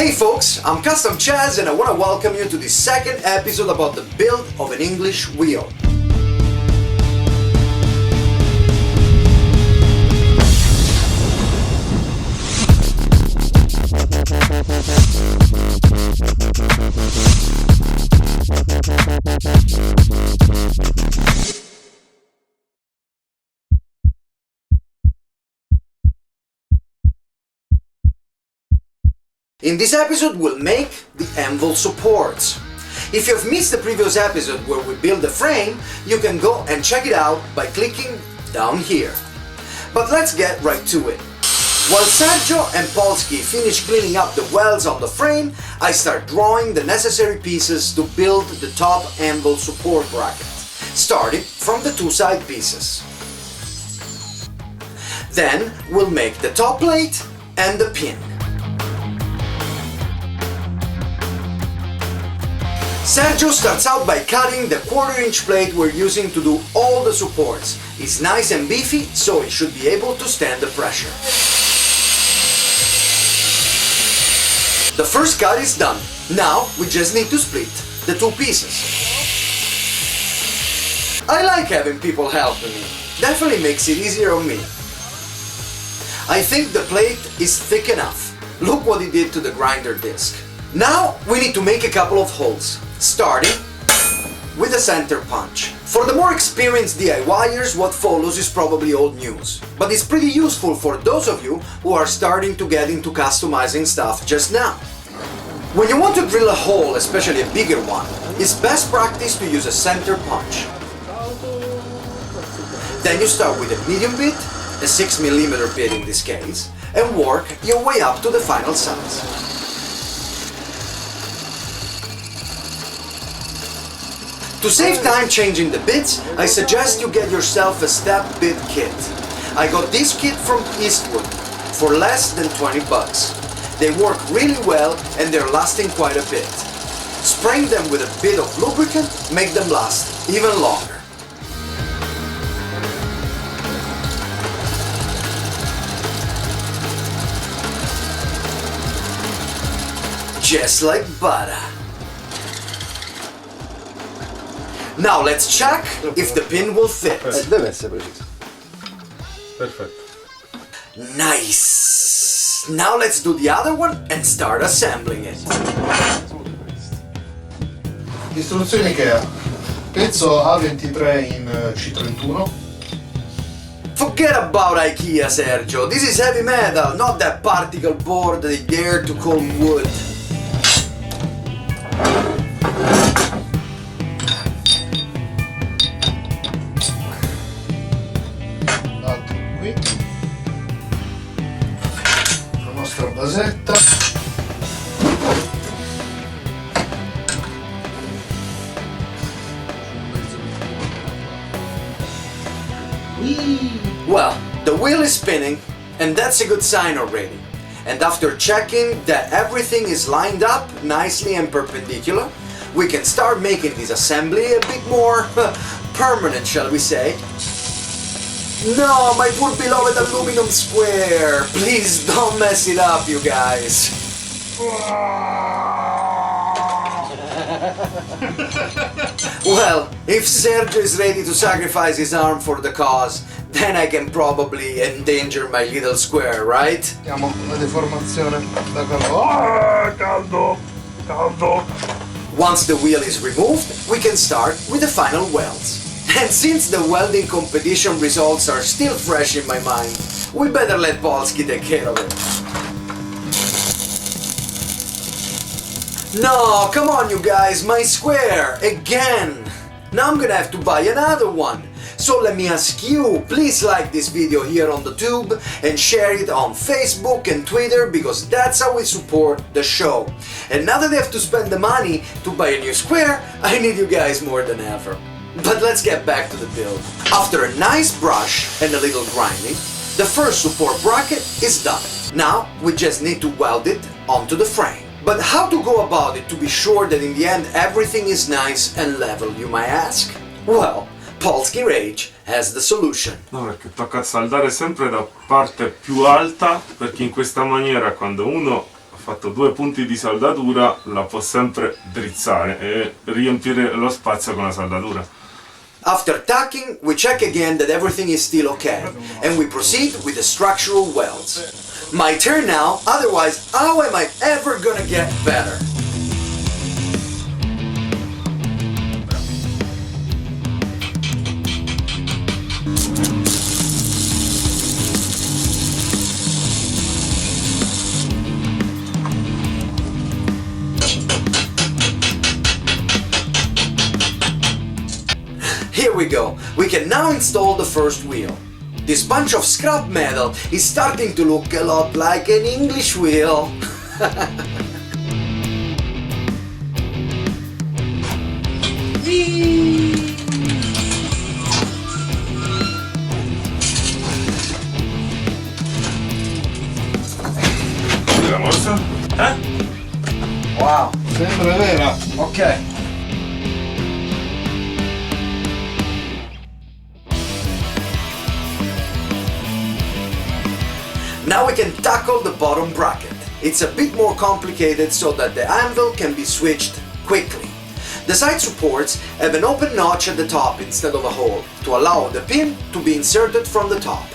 Hey folks, I'm Custom Cez and I want to welcome you to the second episode about the build of an English wheel. In this episode we'll make the anvil supports. If you've missed the previous episode where we built the frame, you can go and check it out by clicking down here. But let's get right to it. While Sergio and Polsky finish cleaning up the welds on the frame, I start drawing the necessary pieces to build the top anvil support bracket, starting from the two side pieces. Then we'll make the top plate and the pin. Sergio starts out by cutting the 1/4-inch plate we're using to do all the supports. It's nice and beefy, so it should be able to stand the pressure. The first cut is done. Now we just need to split the two pieces. I like having people helping me. Definitely makes it easier on me. I think the plate is thick enough. Look what he did to the grinder disc. Now we need to make a couple of holes, starting with a center punch. For the more experienced DIYers, what follows is probably old news, but it's pretty useful for those of you who are starting to get into customizing stuff just now. When you want to drill a hole, especially a bigger one, it's best practice to use a center punch. Then you start with a medium bit, a 6mm bit in this case, and work your way up to the final size. To save time changing the bits, I suggest you get yourself a step bit kit. I got this kit from Eastwood for less than 20 bucks. They work really well and they're lasting quite a bit. Spraying them with a bit of lubricant make them last even longer. Just like butter. Now let's check if the pin will fit. Deve essere preciso. Perfetto. Nice! Now let's do the other one and start assembling it. Istruzioni Ikea. Pezzo A23 in C31. Forget about IKEA, Sergio. This is heavy metal, not that particle board they dare to call wood. Basetta. Well, the wheel is spinning and that's a good sign already. And after checking that everything is lined up nicely and perpendicular, we can start making this assembly a bit more permanent, shall we say. No, my poor beloved aluminum square! Please don't mess it up, you guys! Well, if Sergio is ready to sacrifice his arm for the cause, then I can probably endanger my little square, right? Abbiamo una deformazione da caldo. Caldo! Caldo! Once the wheel is removed, we can start with the final welds. And since the welding competition results are still fresh in my mind, we better let Polsky take care of it. No, come on you guys, my square, again! Now I'm gonna have to buy another one. So let me ask you, please like this video here on the tube and share it on Facebook and Twitter because that's how we support the show. And now that I have to spend the money to buy a new square, I need you guys more than ever. But let's get back to the build. After a nice brush and a little grinding, the first support bracket is done. Now we just need to weld it onto the frame. But how to go about it to be sure that in the end everything is nice and level, you might ask? Well, Polsky Rage has the solution. No, perché tocca saldare sempre da parte più alta, perché in questa maniera quando uno fatto 2 punti di saldatura, la può sempre drizzare e riempire lo spazio con la saldatura. After tacking, we check again that everything is still okay, and we proceed with the structural welds. My turn now, otherwise how am I ever gonna get better? Here we go, we can now install the first wheel. This bunch of scrap metal is starting to look a lot like an English wheel. La morsa? Wow, Sembra vera. okay. Now we can tackle the bottom bracket. It's a bit more complicated so that the anvil can be switched quickly. The side supports have an open notch at the top instead of a hole to allow the pin to be inserted from the top.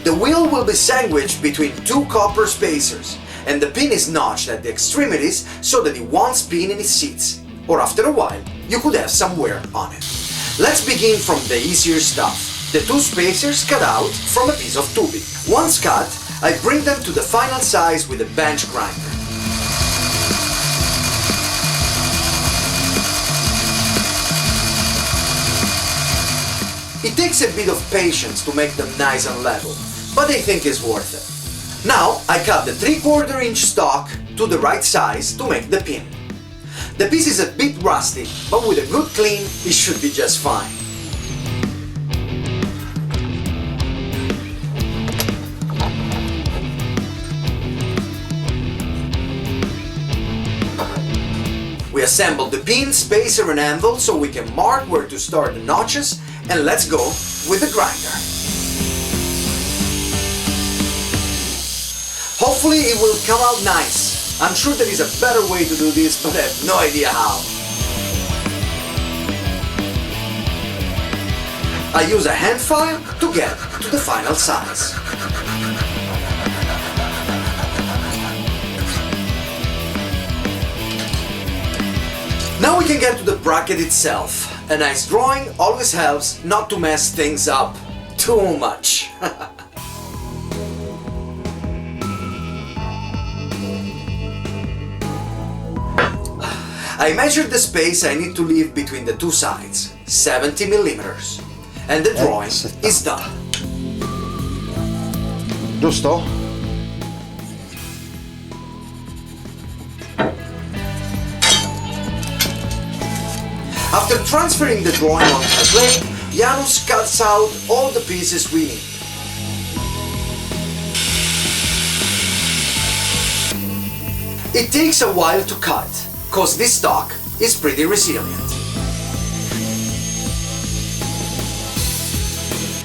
The wheel will be sandwiched between 2 copper spacers and the pin is notched at the extremities so that it won't spin in its seats, or after a while you could have some wear on it. Let's begin from the easier stuff. The 2 spacers cut out from a piece of tubing. Once cut, I bring them to the final size with a bench grinder. It takes a bit of patience to make them nice and level, but I think it's worth it. Now I cut the 3/4 inch stock to the right size to make the pin. The piece is a bit rusty, but with a good clean it should be just fine. We assemble the pin, spacer and anvil so we can mark where to start the notches, and let's go with the grinder. Hopefully it will come out nice. I'm sure there is a better way to do this, but I have no idea how. I use a hand file to get to the final size. Now we can get to the bracket itself. A nice drawing always helps not to mess things up too much. I measured the space I need to leave between the 2 sides, 70 millimeters, and the drawing is done. Giusto? After transferring the drawing onto the plate, Janusz cuts out all the pieces we need. It takes a while to cut, cause this stock is pretty resilient.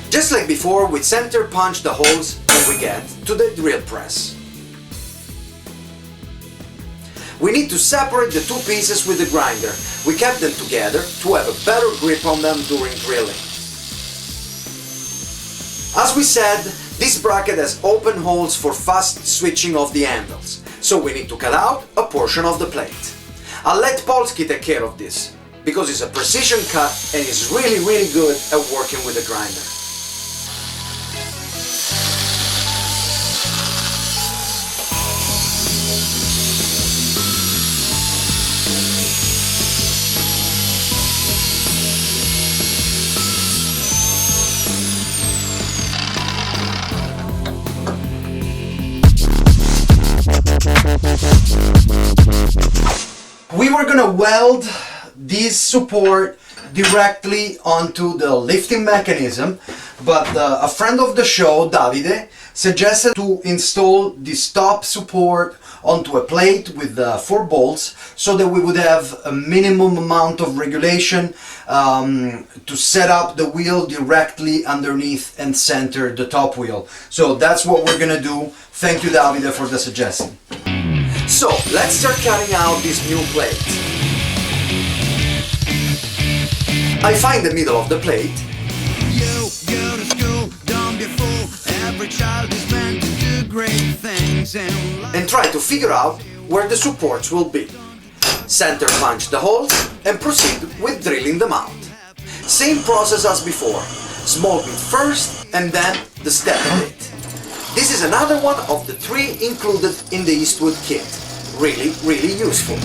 Just like before, we center punch the holes and we get to the drill press. We need to separate the 2 pieces with the grinder. We kept them together to have a better grip on them during drilling. As we said, this bracket has open holes for fast switching of the anvils, so we need to cut out a portion of the plate. I'll let Polsky take care of this, because it's a precision cut and he's really good at working with the grinder. We were gonna weld this support directly onto the lifting mechanism, but a friend of the show, Davide, suggested to install this top support onto a plate with 4 bolts so that we would have a minimum amount of regulation to set up the wheel directly underneath and center the top wheel. So that's what we're gonna do. Thank you, Davide, for the suggestion. So let's start cutting out this new plate. I find the middle of the plate You go to school, don't be a fool. Every child is meant to do great things in life. and try to figure out where the supports will be. Center punch the holes and proceed with drilling them out. Same process as before. Small bit first and then the step bit. This is another one of the 3 included in the Eastwood kit. Really, really useful.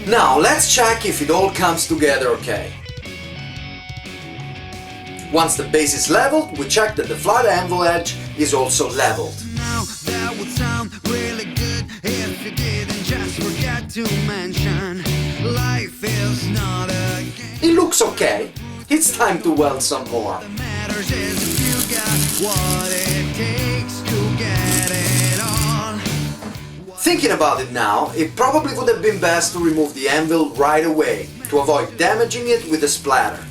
Now let's check if it all comes together okay. Once the base is leveled, we check that the flat anvil edge is also leveled. Now that would sound really good if you didn't just forget to mention life is not a game. It looks okay. It's time to weld some more. What matters is if you got what it takes to get it all. Thinking about it now, it probably would have been best to remove the anvil right away to avoid damaging it with a splatter.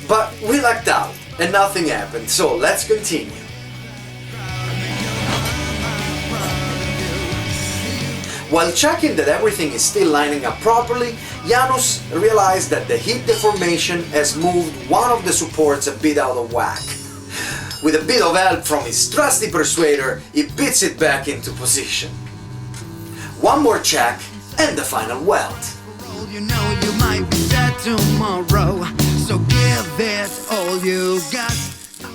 But we lucked out and nothing happened, so let's continue. While checking that everything is still lining up properly, Janusz realized that the heat deformation has moved one of the supports a bit out of whack. With a bit of help from his trusty persuader, he beats it back into position. One more check and the final weld. You know you might be dead tomorrow, so give it all you got.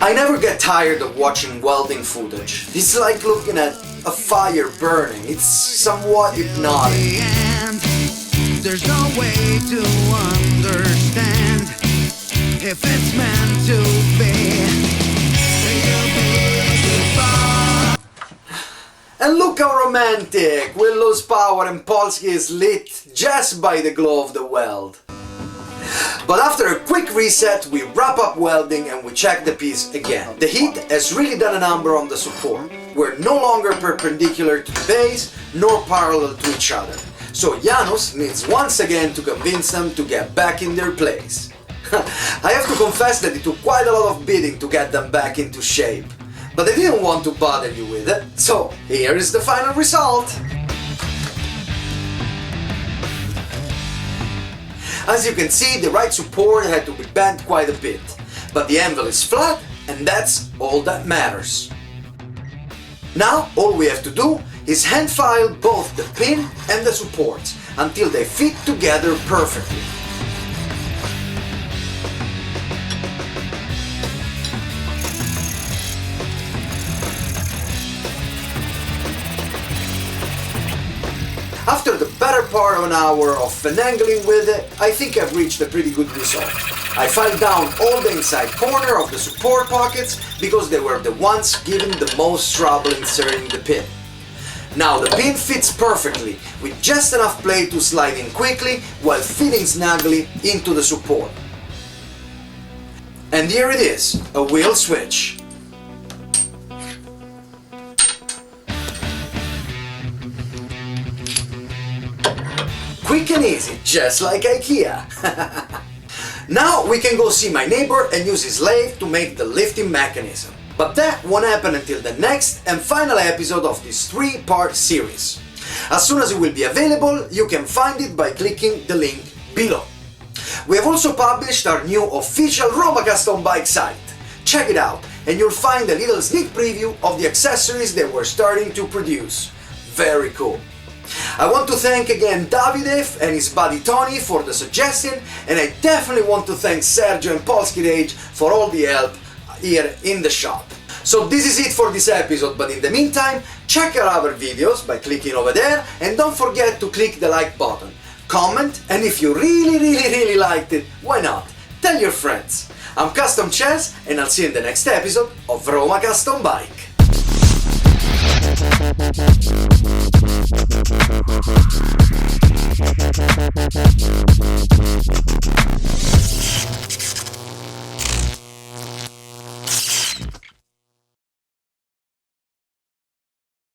I never get tired of watching welding footage. It's like looking at a fire burning. It's somewhat hypnotic. And there's no way to understand if it's meant to be. And look how romantic! We lose power and Polsky is lit just by the glow of the weld. But after a quick reset, we wrap up welding and we check the piece again. The heat has really done a number on the support. We're no longer perpendicular to the base, nor parallel to each other. So Janusz needs once again to convince them to get back in their place. I have to confess that it took quite a lot of bidding to get them back into shape. But I didn't want to bother you with it, so here is the final result. As you can see, the right support had to be bent quite a bit, but the anvil is flat and that's all that matters. Now all we have to do is hand file both the pin and the supports until they fit together perfectly. After the better part of an hour of finagling with it, I think I've reached a pretty good result. I filed down all the inside corner of the support pockets because they were the ones giving the most trouble inserting the pin. Now the pin fits perfectly, with just enough play to slide in quickly while fitting snugly into the support. And here it is, a wheel switch. Quick and easy, just like IKEA. Now we can go see my neighbor and use his lathe to make the lifting mechanism. But that won't happen until the next and final episode of this 3-part series. As soon as it will be available, you can find it by clicking the link below. We have also published our new official Roma Custom Bike site. Check it out and you'll find a little sneak preview of the accessories that we're starting to produce. Very cool. I want to thank again Davide and his buddy Tony for the suggestion, and I definitely want to thank Sergio and Polsky Rage for all the help here in the shop. So this is it for this episode, but in the meantime, check our other videos by clicking over there, and don't forget to click the like button, comment, and if you really liked it, why not? Tell your friends. I'm Custom Cez, and I'll see you in the next episode of Roma Custom Bike.